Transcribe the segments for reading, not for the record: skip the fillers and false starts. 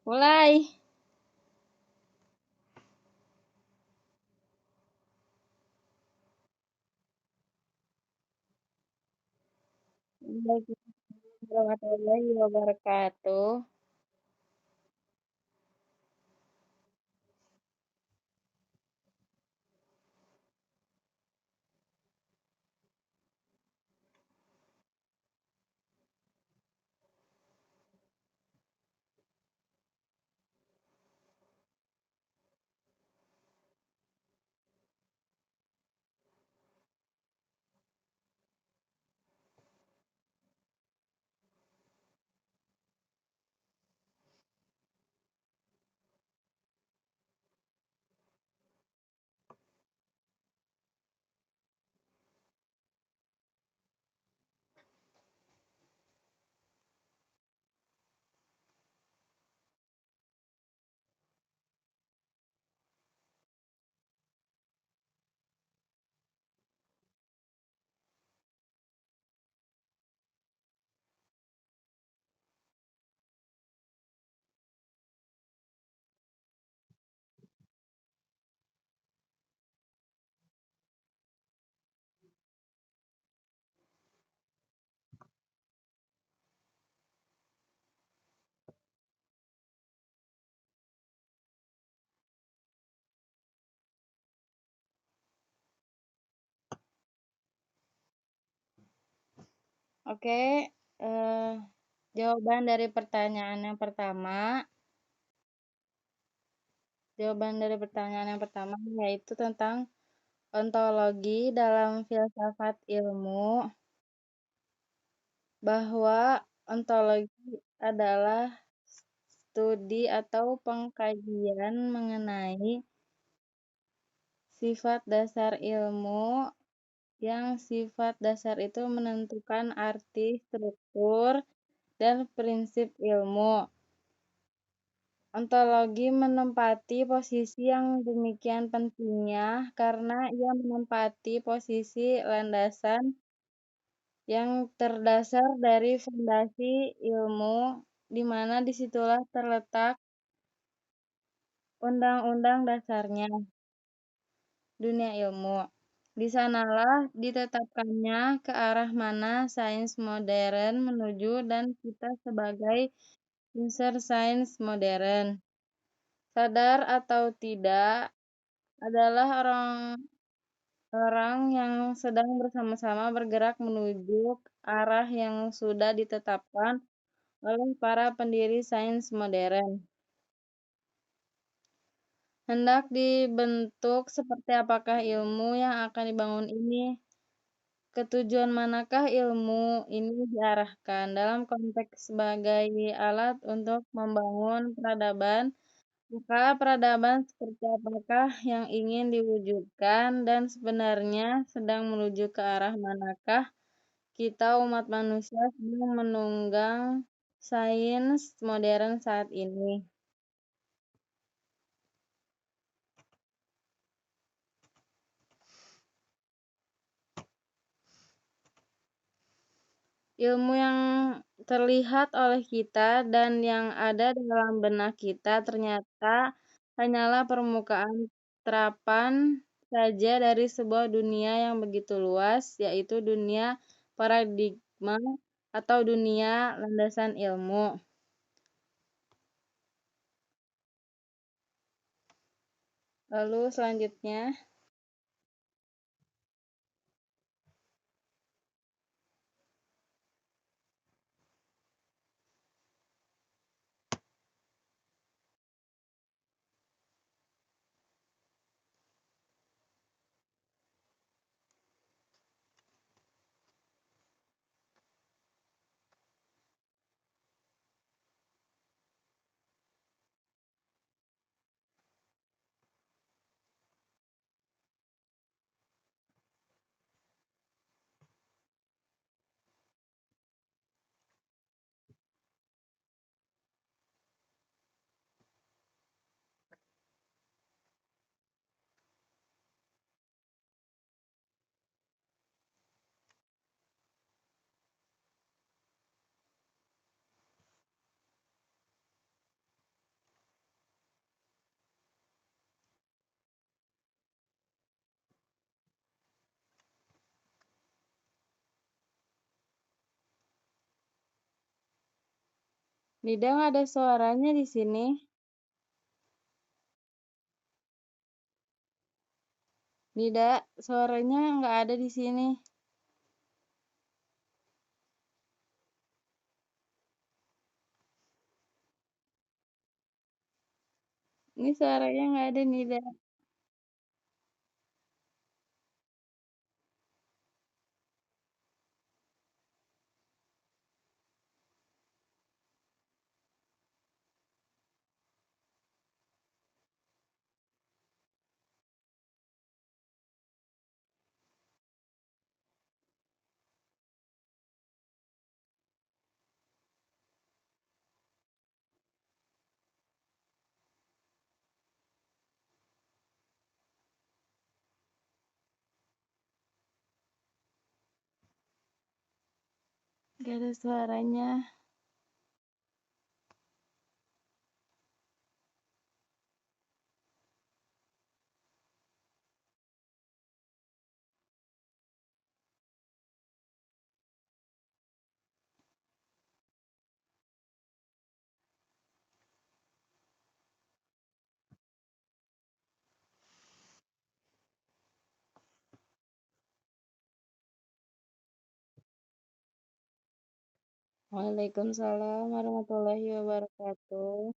Mulai. Waalaikumsalam warahmatullahi wabarakatuh. Oke, eh, jawaban dari pertanyaan yang pertama, yaitu tentang ontologi dalam filsafat ilmu, bahwa ontologi adalah studi atau pengkajian mengenai sifat dasar ilmu, yang sifat dasar itu menentukan arti, struktur, dan prinsip ilmu. Ontologi menempati posisi yang demikian pentingnya karena ia menempati posisi landasan yang terdasar dari fondasi ilmu, di mana disitulah terletak undang-undang dasarnya, dunia ilmu. Di sanalah ditetapkannya ke arah mana sains modern menuju dan kita sebagai unsur sains modern, sadar atau tidak, adalah orang-orang yang sedang bersama-sama bergerak menuju arah yang sudah ditetapkan oleh para pendiri sains modern. Hendak dibentuk seperti apakah ilmu yang akan dibangun ini? Ketujuan manakah ilmu ini diarahkan? Dalam konteks sebagai alat untuk membangun peradaban, maka peradaban seperti apakah yang ingin diwujudkan dan sebenarnya sedang menuju ke arah manakah kita umat manusia sedang menunggang sains modern saat ini? Ilmu yang terlihat oleh kita dan yang ada dalam benak kita ternyata hanyalah permukaan terapan saja dari sebuah dunia yang begitu luas, yaitu dunia paradigma atau dunia landasan ilmu. Lalu selanjutnya, Nida nggak ada suaranya di sini. Nida, suaranya nggak ada di sini. Ini suaranya nggak ada Nida. Nggak ada suaranya. Waalaikumsalam warahmatullahi wabarakatuh.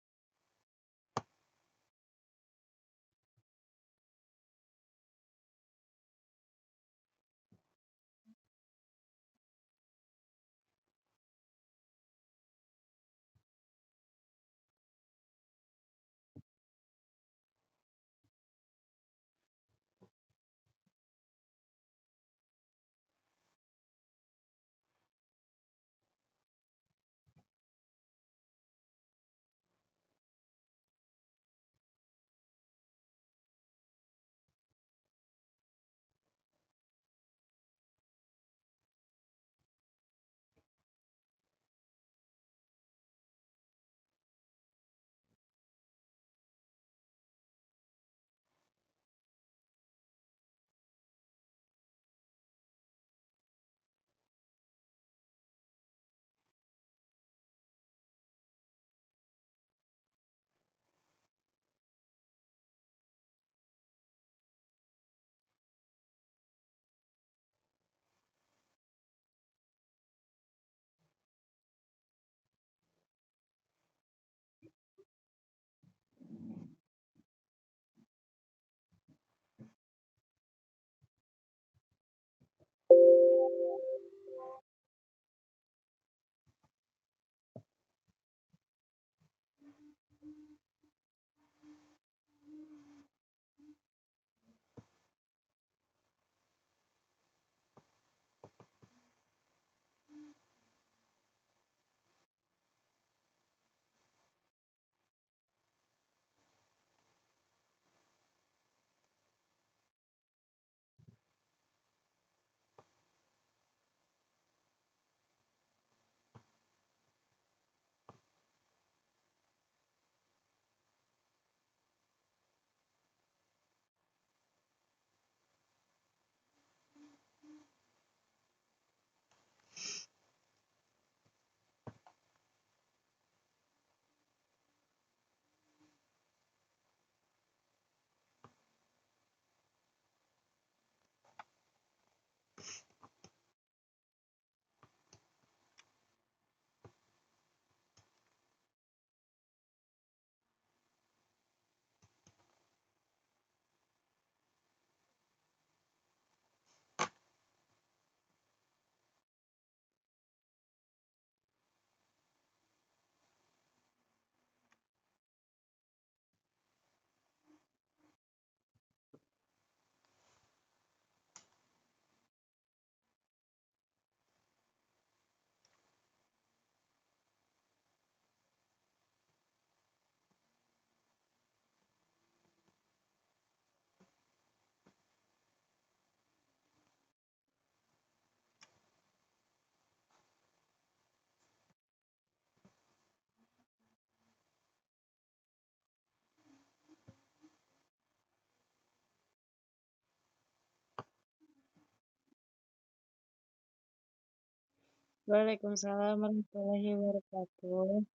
Waalaikumsalam warahmatullahi wabarakatuh.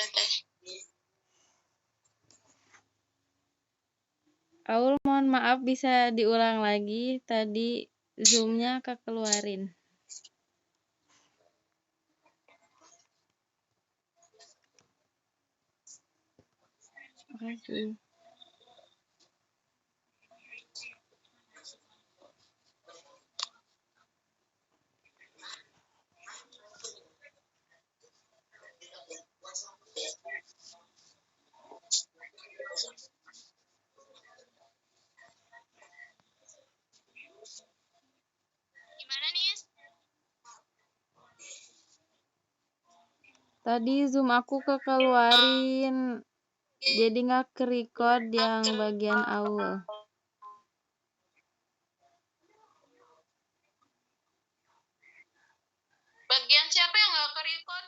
Ya, Teh. Aul, mohon maaf bisa diulang lagi. Tadi Zoom-nya kekeluarin. Makasih. Gimana nih? Tadi Zoom aku kekeluarin. Jadi nggak ke-record yang bagian Aul. Bagian siapa yang nggak ke-record?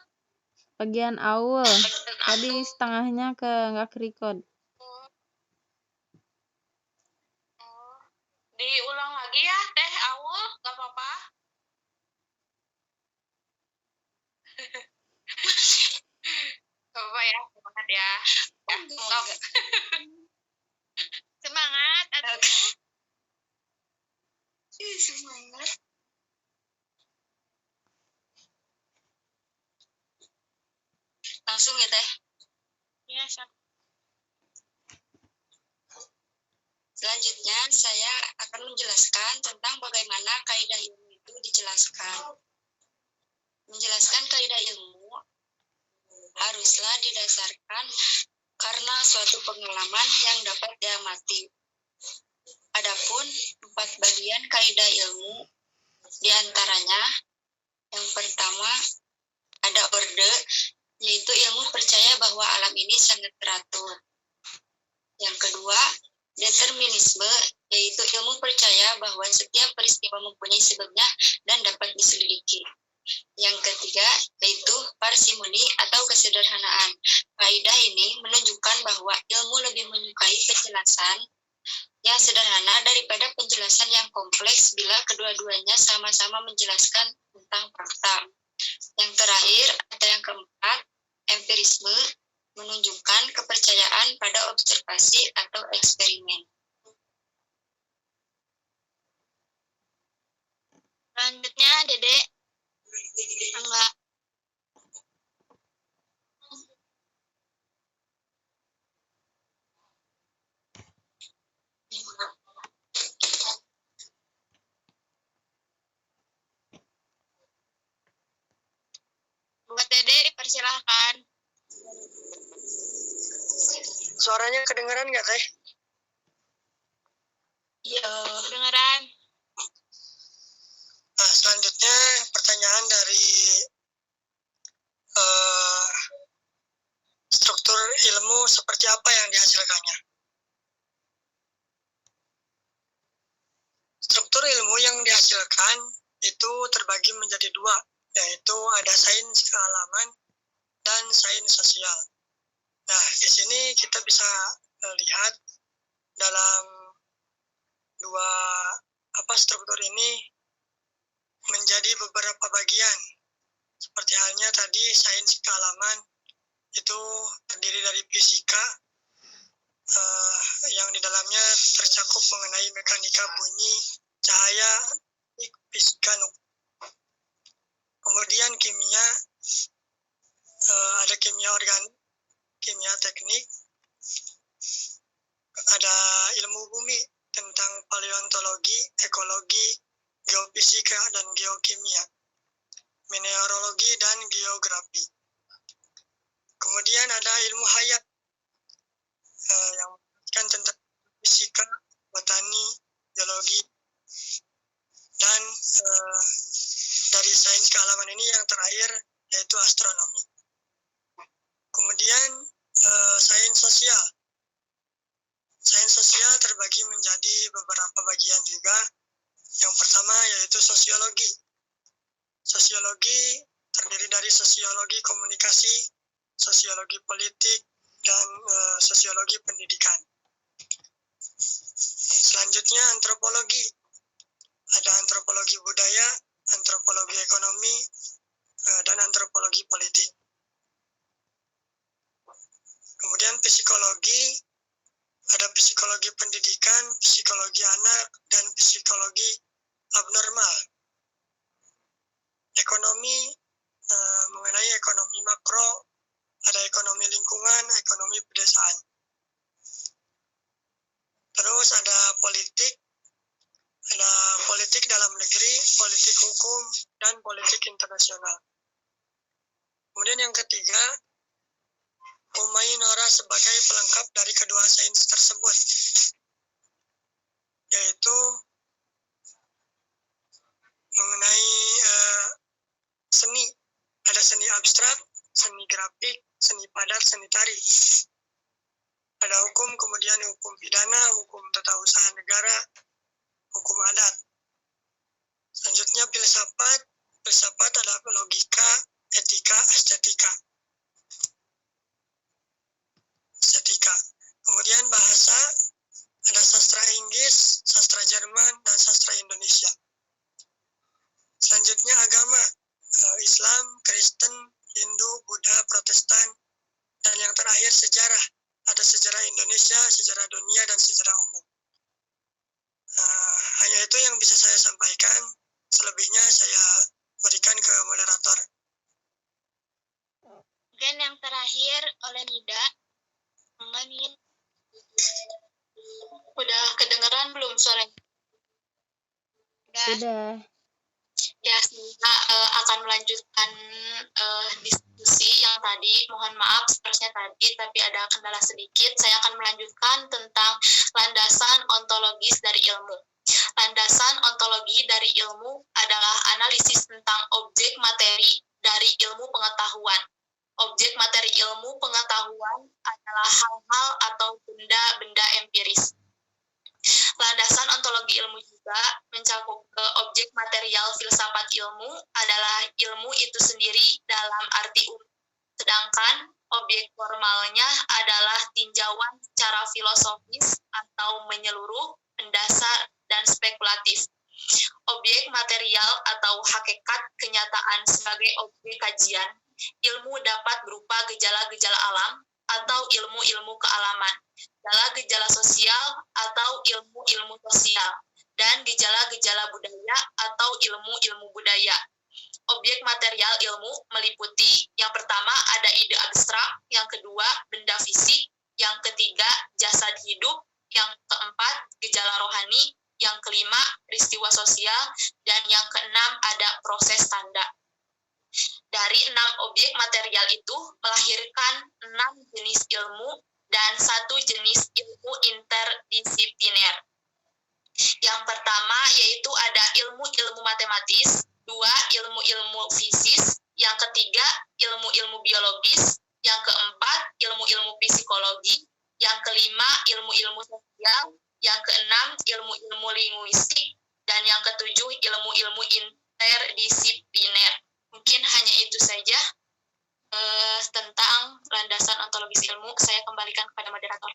Bagian Aul. Tadi setengahnya nggak ke-record. Diulang lagi ya, Teh Aul, nggak apa-apa. Apa ya, semangat ya. Semangat, atuh. Semangat. Langsung ya, Teh. Iya, Selanjutnya, saya akan menjelaskan tentang bagaimana kaidah ilmu itu dijelaskan. Menjelaskan kaidah ilmu haruslah didasarkan karena suatu pengalaman yang dapat diamati. Adapun 4 bagian kaidah ilmu, diantaranya yang pertama ada orde, yaitu ilmu percaya bahwa alam ini sangat teratur. Yang kedua, determinisme, yaitu ilmu percaya bahwa setiap peristiwa mempunyai sebabnya dan dapat diselidiki. Yang ketiga, yaitu parsimoni atau kesederhanaan. Kaidah ini menunjukkan bahwa ilmu lebih menyukai penjelasan yang sederhana daripada penjelasan yang kompleks bila kedua-duanya sama-sama menjelaskan tentang fakta. Yang terakhir, atau yang keempat, empirisme, menunjukkan kepercayaan pada observasi atau eksperimen. Selanjutnya, Dede. Enggak. Buat Dede, dipersilahkan. Suaranya kedengeran nggak, Teh? Iya. Kedengeran. Nah, selanjutnya pertanyaan dari struktur ilmu seperti apa yang dihasilkannya. Struktur ilmu yang dihasilkan itu terbagi menjadi 2, yaitu ada sains kealaman dan sains sosial. Nah, di sini kita bisa lihat dalam 2 struktur ini menjadi beberapa bagian. Seperti halnya tadi sains kealaman itu terdiri dari fisika yang di dalamnya tercakup mengenai mekanika bunyi, cahaya, fisika nuklir. Kemudian kimia, ada kimia organik, kimia teknik, ada ilmu bumi tentang paleontologi, ekologi, geofisika dan geokimia, mineralogi dan geografi. Kemudian ada ilmu hayat yang menjelaskan tentang fisika, botani, biologi, dan dari sains kealaman ini yang terakhir yaitu astronomi. Kemudian sains sosial. Sains sosial terbagi menjadi beberapa bagian juga. Yang pertama yaitu sosiologi. Sosiologi terdiri dari sosiologi komunikasi, sosiologi politik, dan sosiologi pendidikan. Selanjutnya antropologi. Ada antropologi budaya, antropologi ekonomi, dan antropologi politik. Kemudian psikologi, ada psikologi pendidikan, psikologi anak, dan psikologi abnormal. Ekonomi, mengenai ekonomi makro, ada ekonomi lingkungan, ekonomi pedesaan. Terus ada politik dalam negeri, politik hukum, dan politik internasional. Kemudian yang ketiga, Umaynora sebagai pelengkap dari kedua sains tersebut, yaitu mengenai seni. Ada seni abstrak, seni grafik, seni padat, seni tari. Ada hukum, kemudian hukum pidana, hukum tata usaha negara, hukum adat. Selanjutnya filsafat. Filsafat adalah logika, etika, estetika. Kemudian bahasa, ada sastra Inggris, sastra Jerman, dan sastra Indonesia. Selanjutnya agama, Islam, Kristen, Hindu, Buddha, Protestan, dan yang terakhir sejarah. Ada sejarah Indonesia, sejarah dunia, dan sejarah umum. Hanya itu yang bisa saya sampaikan. Selebihnya saya berikan ke moderator. Dan yang terakhir oleh Nida. Nida. Udah kedengeran belum suaranya? Udah. Ya, saya akan melanjutkan diskusi yang tadi. Mohon maaf seterusnya tadi, tapi ada kendala sedikit. Saya akan melanjutkan tentang landasan ontologis dari ilmu. Landasan ontologi dari ilmu adalah analisis tentang objek materi dari ilmu pengetahuan. Objek materi ilmu pengetahuan adalah hal-hal atau benda-benda empiris. Landasan ontologi ilmu juga mencakup objek material filsafat ilmu adalah ilmu itu sendiri dalam arti umum. Sedangkan objek formalnya adalah tinjauan secara filosofis atau menyeluruh, mendasar, dan spekulatif. Objek material atau hakikat kenyataan sebagai objek kajian, ilmu dapat berupa gejala-gejala alam atau ilmu-ilmu kealaman, gejala-gejala sosial atau ilmu-ilmu sosial, dan gejala-gejala budaya atau ilmu-ilmu budaya. Objek material ilmu meliputi yang pertama ada ide abstrak, yang kedua benda fisik, yang ketiga jasad hidup, yang keempat gejala rohani, yang kelima peristiwa sosial, dan yang keenam ada proses tanda. Dari 6 objek material itu melahirkan 6 jenis ilmu dan 1 jenis ilmu interdisipliner. Yang pertama yaitu ada ilmu-ilmu matematis, 2 ilmu-ilmu fisis, yang ketiga ilmu-ilmu biologis, yang keempat ilmu-ilmu psikologi, yang kelima ilmu-ilmu sosial, yang keenam ilmu-ilmu linguistik, dan yang ketujuh ilmu-ilmu interdisipliner. Mungkin hanya itu saja tentang landasan ontologis ilmu. Saya kembalikan kepada moderator.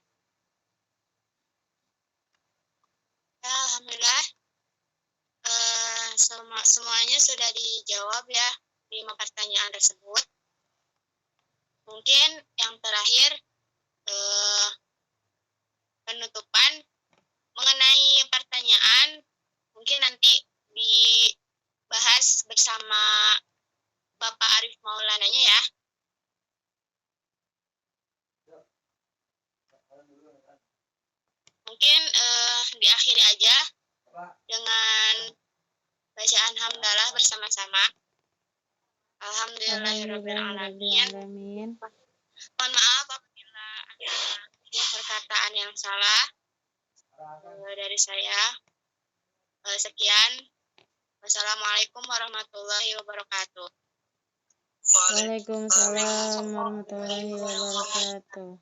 Alhamdulillah, semuanya sudah dijawab ya 5 pertanyaan tersebut. Mungkin yang terakhir penutupan mengenai pertanyaan mungkin nanti dibahas bersama Bapak Arif Maulananya ya. Mungkin diakhiri aja dengan bacaan hamdalah bersama-sama. Alhamdulillahirrahmanirrahim. Mohon maaf apabila ada perkataan yang salah dari saya. Sekian. Wassalamualaikum warahmatullahi wabarakatuh. Waalaikumsalam warahmatullahi wabarakatuh.